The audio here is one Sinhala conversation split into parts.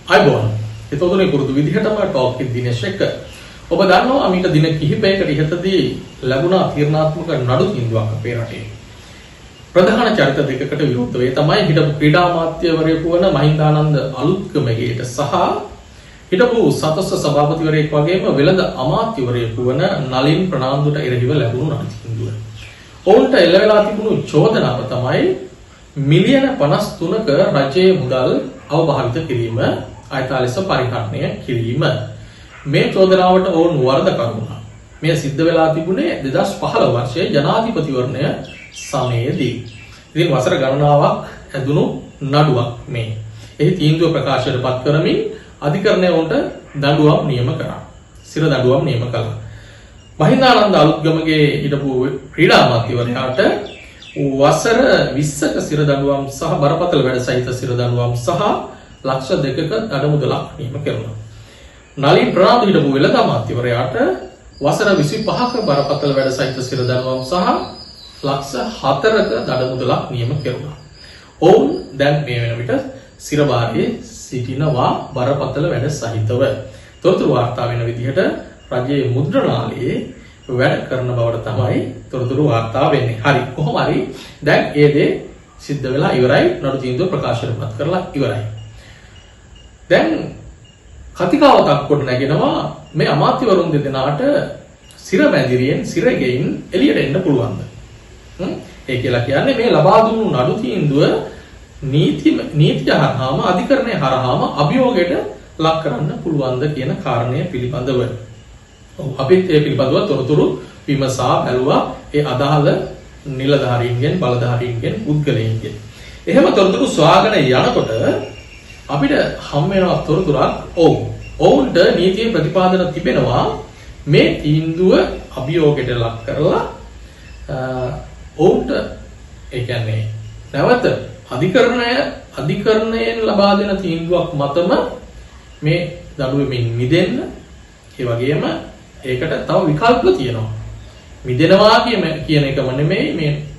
අයබෝන්. ඒතොදුනේ පුරුදු විදිහටම ටොක් එක දිනේශ් එක. ඔබ දන්නවා මීට දින කිහිපයකට ඉහතදී ලැබුණා තීරණාත්මක නඩු තීන්දුවක් අපේ රටේ. ප්‍රධාන චරිත දෙකකට විරුද්ධව ඒ තමයි හිටපු ක්‍රීඩා අමාත්‍යවරයෙකු වන මහින්දානන්ද අලුත්ගමගේට සහ හිටපු සතස්ස සභාපතිවරයෙක් වගේම වෙළඳ අමාත්‍යවරයෙකු වන නලින් ප්‍රනාන්දුට එරෙහිව ලැබුණු නඩු තීන්දුව. ඔවුන්ට එල්ල වෙලා තිබුණු චෝදනාව තමයි මිලියන 53ක රජයේ මුදල් අවභාවිත කිරීම, අයථා ලෙස පරිහරණය කිරීම. මේ චෝදනාවට ඔවුන් වරදකරු වුණා. මේ සිද්ධ වෙලා තිබුණේ 2015 වර්ෂයේ ජනාධිපතිවරණය සමයේදී. ඉතින් වසර ගණනාවක් ඇදුණු නඩුවක් මේ. එහි තීන්දුව ප්‍රකාශයටපත් කරමින් අධිකරණය උන්ට දඬුවම් නියම කරා. සිර දඬුවම් නියම කළා. මහින්දානන්ද අලුත්ගමගේ හිටපු ක්‍රීඩා අමාත්‍යවරයාට වසර 20ක සිර දඬුවම් සහ බරපතල වැඩ සහිත සිර දඬුවම් සහ ලක්ෂ 2ක දඩමුදලක් නියම කෙරුණා. නලින් ප්‍රනාන්දු හිටපු වෙළඳ අමාත්‍යවරයාට වසර 25ක බරපතල වැඩ සහිත සිර දඬුවම් සහ ලක්ෂ 4ක දඩමුදලක් නියම කෙරුණා. ඔවුන් දැන් මේ වෙන විට සිර භාරයේ සිටිනවා බරපතල වැඩ සහිතව. තොරතුරු වාර්තා වෙන විදිහට රජයේ මුද්‍රණාලයේ වැඩ කරන බවට තමයි තොරතුරු වාර්තා වෙන්නේ. හරි. කොහොම හරි දැන් ඒ දේ සිද්ධ වෙලා ඉවරයි. නඩු තීන්දුව ප්‍රකාශයටපත් කරලා ඉවරයි. දැන් කතිකාවතක් කොට නැගෙනවා මේ අමාත්‍යවරුන් දෙදෙනාට සිර මැදිරියෙන් සිර ගෙයින් එළියට එන්න පුළුවන්ද? ඒ කියලා කියන්නේ මේ ලබා දුන්නු නඩු තීන්දුව නීතිය හරහාම අධිකරණය හරහාම අභියෝගයට ලක් කරන්න පුළුවන්ද කියන කාරණය පිළිබඳව. අපිත් ඒ පිළිබඳව තොරතුරු විමසා බැලුවා ඒ අදාළ නිලධාරීන්ගෙන් බලධාරීන්ගෙන් පුද්ගලයින්ගෙන්. එහෙම තොරතුරු සොයාගෙන යනකොට අපිට හම් වෙනවා තොරතුරක් ඔවුන්ට නීතියේ ප්‍රතිපාදන තිබෙනවා මේ තීන්දුව අභියෝගයට ලක් කරලා ඔවුන්ට ඒ කියන්නේ නැවත අධිකරණයෙන් ලබා දෙන තීන්දුවක් මතම මේ දඬුවමින් මිදෙන්න. ඒ වගේම ඒකට තව විකල්ප තියෙනවා. මිදෙනවා කියන එකම නෙමෙයි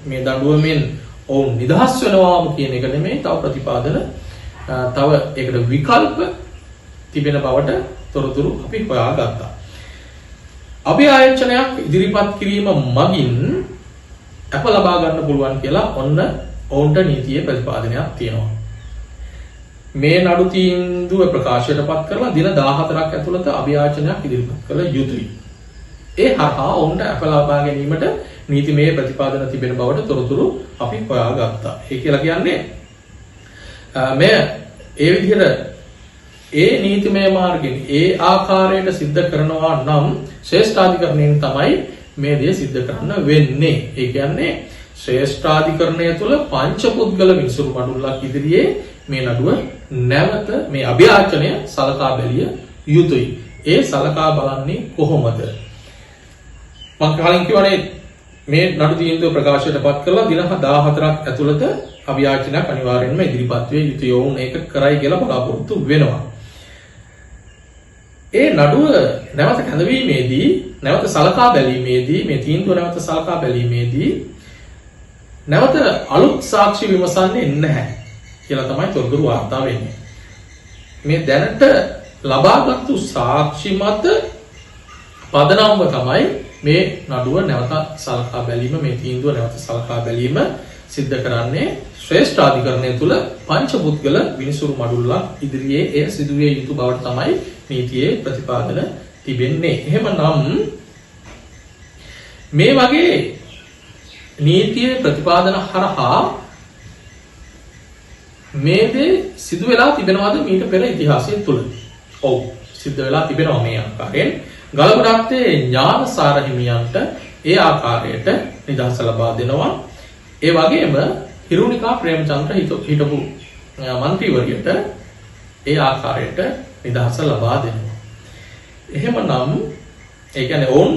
මේ දඬුවමෙන් ඔවුන් නිදහස් වෙනවාම කියන එක නෙමෙයි. තව ප්‍රතිපාදන තව ඒකට විකල්ප තිබෙන බවට තොරතුරු අපි හොයාගත්තා. අභියාචනයක් ඉදිරිපත් කිරීම මගින් අප ලබා ගන්න පුළුවන් කියලා ඔන්න ඔවුන්ට නීතියේ ප්‍රතිපාදනයක් තියෙනවා. මේ නඩු තීන්දුව ප්‍රකාශයටපත් කරලා දින 14ක් ඇතුළත අභියාචනයක් ඉදිරිපත් කළ යුතුයි. ඒ හරහා ඔවුන්ට අප ලබා ගැනීමට නීතිමය ප්‍රතිපාදන තිබෙන බවට තොරතුරු අපි හොයාගත්තා. ඒ කියලා කියන්නේ මේ ඒ විදිහට ඒ නීතිමය මාර්ගයෙන් ඒ ආකාරයට සිද්ධ කරනවා නම් ශ්‍රේෂ්ඨාධිකරණයෙන් තමයි මේ දේ සිද්ධ කරන්න වෙන්නේ. ඒ කියන්නේ ශ්‍රේෂ්ඨාධිකරණය තුළ පංචපුද්ගල විනිසුරු මඩුල්ලක් ඉදිරියේ මේ නඩුව නැවත මේ අභියාචනය සලකා බැලිය යුතුයි. ඒ සලකා බලන්නේ කොහොමද? මම කලින් කියවනේ මේ නඩු තීන්දුව ප්‍රකාශයටපත් කරලා දින 14ක් ඇතුළත අභියාචනයක් අනිවාර්යෙන්ම ඉදිරිපත් වේ යුතුයි. ඔවුන් ඒක කරයි කියලා බලාපොරොත්තු වෙනවා. ඒ නඩුව නැවත කැඳවීමේදී නැවත සලකා බැලීමේදී මේ තීන්දුව නැවත සලකා බැලීමේදී නැවත අලුත් සාක්ෂි විමසන්නේ නැහැ කියලා තමයි තොරතුරු වාර්තා වෙන්නේ. මේ දැනට ලබාගත්තු සාක්ෂි මත පදනම්ව තමයි මේ නඩුව නැවත සලකා බැලීම මේ තීන්දුව නැවත සලකා බැලීම සිද්ධ කරන්නේ. ශ්‍රේෂ්ඨාධිකරණය තුල පංචපුද්ගල විනිසුරු මඩුල්ලක් ඉදිරියේ එය සිදුවිය යුතු බවට තමයි නීතියේ ප්‍රතිපාදන තිබෙන්නේ. එහෙමනම් මේ වගේ නීතියේ ප්‍රතිපාදන හරහා මේ දේ සිදු වෙලා තිබෙනවද මීට පෙර ඉතිහාසය තුල? ඔව්, සිද්ධ වෙලා තිබෙනවා මේ ආකාරයෙන්. ගලගොඩත්තේ ඥානසාර හිමියන්ට ඒ ආකාරයට නිදහස ලබා දෙනවා. ඒ වගේම හිරුනිකා ප්‍රේමචන්ද්‍ර හිටපු മന്ത്രിවරියට ඒ ආකාරයට නිදහස ලබා දෙනවා. එහෙමනම් ඒ කියන්නේ ඔවුන්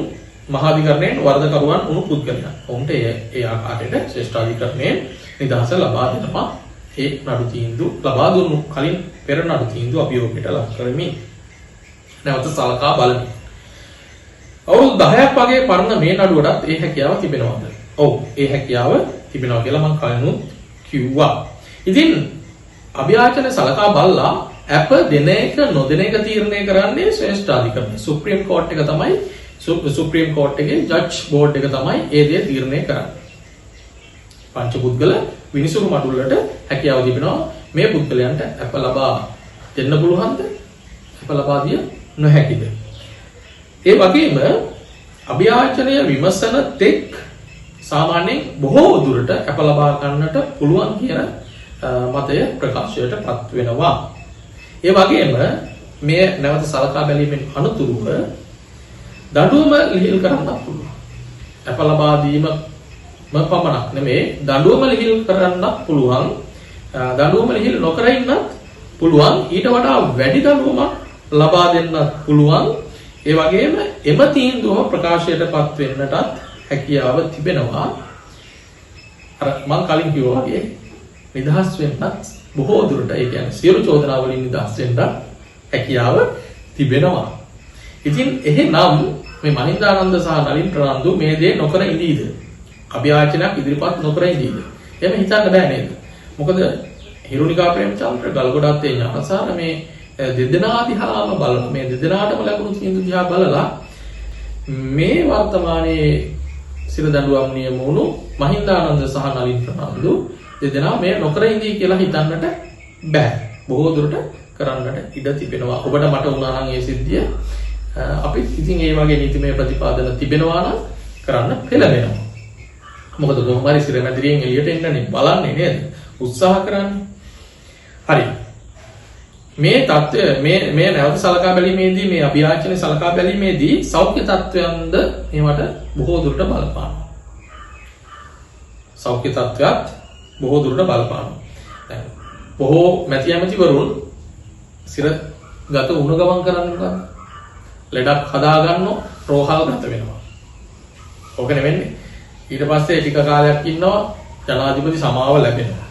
මහාධිකරණයෙන් වරදකරුවන් වුණු පුද්ගලයන්. ඔවුන්ට ඒ ආකාරයට ශ්‍රේෂ්ඨාධිකරණයෙන් නිදහස ලබා දෙනවා. ඒ නඩු තීන්දුව ලබා දුන්නු කලින් පෙර නඩු තීන්දුව අභියෝගයට ලක් කරමින් නැවත සලකා බලමින්. අවුරුදු 10ක් වගේ පරණ මේ නඩුවටත් ඒ හැකියාව තිබෙනවද? ඔව්, ඒ හැකියාව තිබෙනවා කියලා මම කලිනුත් කිව්වා. ඉතින් අභියාචන සලකා බලලා අප දෙන එක නොදෙන එක තීරණය කරන්නේ ශ්‍රේෂ්ඨාධිකරණය. සුප්‍රීම කෝර්ට් එක තමයි සුප්‍රීම කෝර්ට් එකේ ජජ් බෝඩ් එක තමයි ඒ දේ තීරණය කරන්නේ. පංචපුද්ගල විනිසුරු මඩුල්ලට හැකියාව තිබෙනවා මේ පුද්ගලයන්ට අප ලබා දෙන්න පුළුවන්ද? අප ලබා දිය නොහැකිද? ඒ වගේම අභියාචනය විමසන තෙක් සාමාන්‍යයෙන් බොහෝ දුරට අප ලබා ගන්නට පුළුවන් කියන මතය ප්‍රකාශයටපත් වෙනවා. ඒ වගේම මේ නැවත සලකා බැලීමෙන් අනතුරුව දඬුවම ලිහිල් කරන්නත් පුළුවන්. අප ලබා දීම පමණක් නෙමේ දඬුවම ලිහිල් කරන්නත් පුළුවන්. දඬුවම ලිහිල් නොකර ඉන්නත් පුළුවන්. ඊට වඩා වැඩි දඬුවමක් ලබා දෙන්නත් පුළුවන්. ඒ වගේම එම තීන්දුව ප්‍රකාශයටපත් වෙන්නටත් හැකියාව තිබෙනවා. අර මම කලින් කිව්වා වගේ නිදහස් වෙන්නත් බොහෝ දුරට ඒ කියන්නේ සියලු චෝදනා වලින් නිදහස් වෙන්න හැකියාව තිබෙනවා. ඉතින් එහෙනම් මේ මහින්දානන්ද සහ නලින් ප්‍රනාන්දු මේ දේ නොකර ඉඳීද? අභියාචනයක් ඉදිරිපත් නොකර ඉඳීද? එහෙම හිතන්න බෑ නේද? මොකද හිරුනිකා ප්‍රේමචන්ද්‍ර ගල්ගොඩත්තේ ඥානසාර මේ දෙදෙනා දිහාම බලලා මේ දෙදෙනාටම ලැබුණු තීන්දුව දිහා බලලා මේ වර්තමානයේ සිර දඬුවම් නියම වුණු මහින්දානන්ද සහ නලින් ප්‍රනාන්දු දෙදෙනා මේ නොකර ඉඳී කියලා හිතන්නට බෑ. බොහෝ දුරට කරන්නට ඉඩ තිබෙනවා. ඔබට මට වුණා නම් ඒ සිද්ධිය අපි ඉතින් ඒ වගේ නීතිමය ප්‍රතිපාදන තිබෙනවා නම් කරන්න පෙළඹෙනවා. මොකද කොහොම හරි සිර මැදිරියෙන් එළියට එන්නනේ බලන්නේ නේද? උත්සාහ කරන්නේ. හරි. මේ தত্ত্বය මේ නැවත සලකා බැලීමේදී මේ අභියාචන සලකා බැලීමේදී සෞඛ්‍ය තත්ත්වයන්ද මේවට බොහෝ දුරට බලපානවා. සෞඛ්‍ය තත්ත්වයක් බොහෝ දුරට බලපානවා. දැන් බොහෝ මැති ඇමතිවරුන් සිර ගත උණු ගමන් කරන්නේ මොකක්ද? ලෙඩක් හදා ගන්නෝ රෝහල් ගත වෙනවා. ඕක නෙවෙන්නේ. ඊට පස්සේ ටික කාලයක් ඉන්නවා ජනාධිපති සමාව ලැබෙනවා.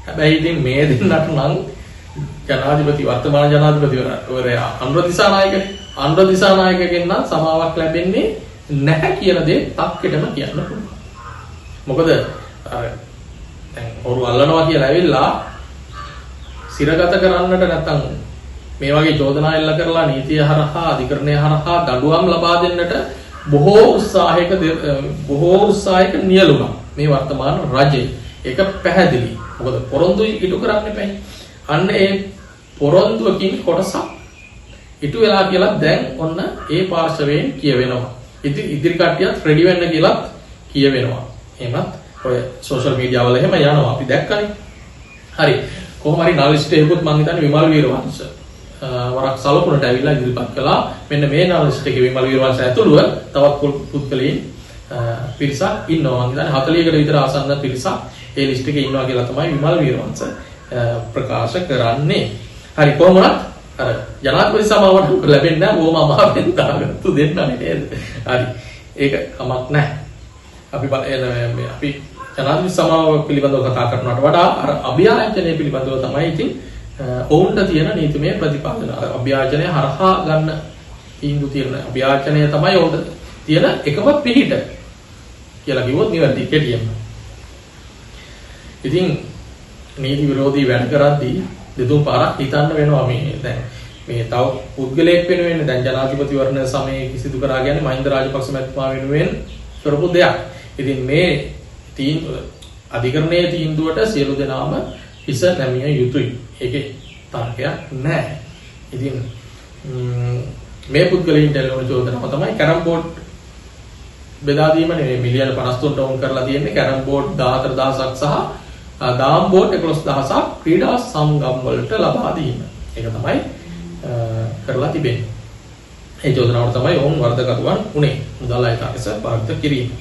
හැබැයි ඉතින් මේ දෙන්නට නම් ජනාධිපති වර්තමාන ජනාධිපතිවරයා අනුර දිසානායකනේ. අනුර දිසානායකගෙන් නම් සමාවක් ලැබෙන්නේ නැහැ කියන දේ තක්කෙටම කියන්න පුළුවන්. මොකද අර දැන් ඔරු අල්ලනවා කියලා ඇවිල්ලා සිරගත කරන්නට නැත්තම් මේ වගේ චෝදනා එල්ල කරලා නීතිය හරහා අධිකරණය හරහා දඬුවම් ලබා දෙන්නට බොහෝ උත්සාහයක නියලුණා මේ වර්තමාන රජය. ඒක පැහැදිලි. මොකද පොරොන්දු ඉටු කරන්න එපා. අන්න ඒ පොරොන්දුවකින් කොටසක් ඉටු වෙලා කියලා දැන් ඔන්න ඒ පාර්ශවයෙන් කියවෙනවා. ඉතින් ඉදිරි කට්ටියත් රෙඩි වෙන්න කියලා කියවෙනවා. එහෙමත් ඔය සෝෂල් මීඩියා වල එහෙම යනවා අපි දැක්කනේ. හරි. කොහොම හරි නාලිස්ටේකුත් මම හිතන්නේ විමල් වීරවංශ වරක් සලකුණට ඇවිල්ලා ඉදිරිපත් කළා. මෙන්න මේ නාලිස්ට් එකේ විමල් වීරවංශ ඇතුළුව තවත් පුද්ගලයන් පිරිසක් ඉන්නවා. මම හිතන්නේ 40කට විතර ආසන්න පිරිසක් ඒ ලිස්ට් එකේ ඉන්නවා කියලා තමයි විමල් වීරවංශ ප්‍රකාශ කරන්නේ. හරි කොහොමවත් අර ජනාධිපති සමාවට ලැබෙන්නේ නැහැ. ඕම අමාරුවෙන් දාගත්තු දෙන්නා නේද? හරි. ඒක කමක් නැහැ. අපි ජනාධිපති සමාව පිළිබඳව කතා කරනවට වඩා අර අභියාචනය පිළිබඳව තමයි ඉතින් ඔවුන්ට තියෙන නීතිමය ප්‍රතිපාදන. අභියාචනය හරහා ගන්න තීන්දුව තියෙන අභියාචනය තමයි ඔවුන්ට තියෙන එකම පිළිහිට කියලා කිව්වොත් නිවැරදි කෙටියෙන්ම. ඉතින් නීති විරෝධී වැඩ කරද්දී දෙතුන් පාරක් හිතන්න වෙනවා මේ දැන් මේ තව පුද්ගලයෙක් වෙනුවෙන් දැන් ජනාධිපතිවරණ සමයේ කිසිදු කරා කියන්නේ මහින්ද රාජපක්ෂ මැතිතුමා වෙනුවෙන් කරපු දෙයක්. ඉතින් මේ අධිකරණයේ තීන්දුවට සියලු දෙනාම හිස නැමිය යුතුයි. ඒකේ තර්කයක් නැහැ. ඉතින් මේ පුද්ගලයන්ට එළවන චෝදනාව තමයි කැරම් බෝඩ් බෙදා දීම නෙවෙයි මිලියන 53ට වුන් කරලා තියෙන්නේ කැරම් බෝඩ් 14000ක් සහ දාම් බෝඩ් 11000ක් ක්‍රීඩා සංගම් වලට ලබා දීම. ඒක තමයි කරලා තිබෙන්නේ. ඒ චෝදනාවට තමයි ඔවුන් වරදකරුවන් උනේ. මුදල් අයිතිකස පාවිච්චි කිරීම.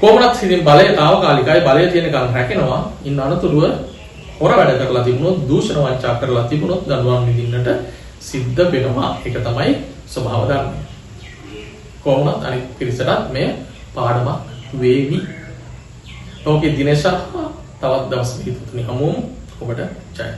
කොහොමවත් ඉතින් බලය తాවකාලිකයි බලය තියෙන කල් රැකෙනවා. ඉන්න අනතුරුව හොර වැඩ කරලා තිබුණොත් දූෂණ වංචා කරලා තිබුණොත් දඬුවම් විඳින්නට සිද්ධ වෙනවා. ඒක තමයි ස්වභාව ධර්මය. කොහොමවත් අනිත් පිරිසටත් මේ පාඩමක් වේවි. ඕකේ දිනේශා තවත් දවස් දෙකකින් හමුවමු. ඔබට ජය.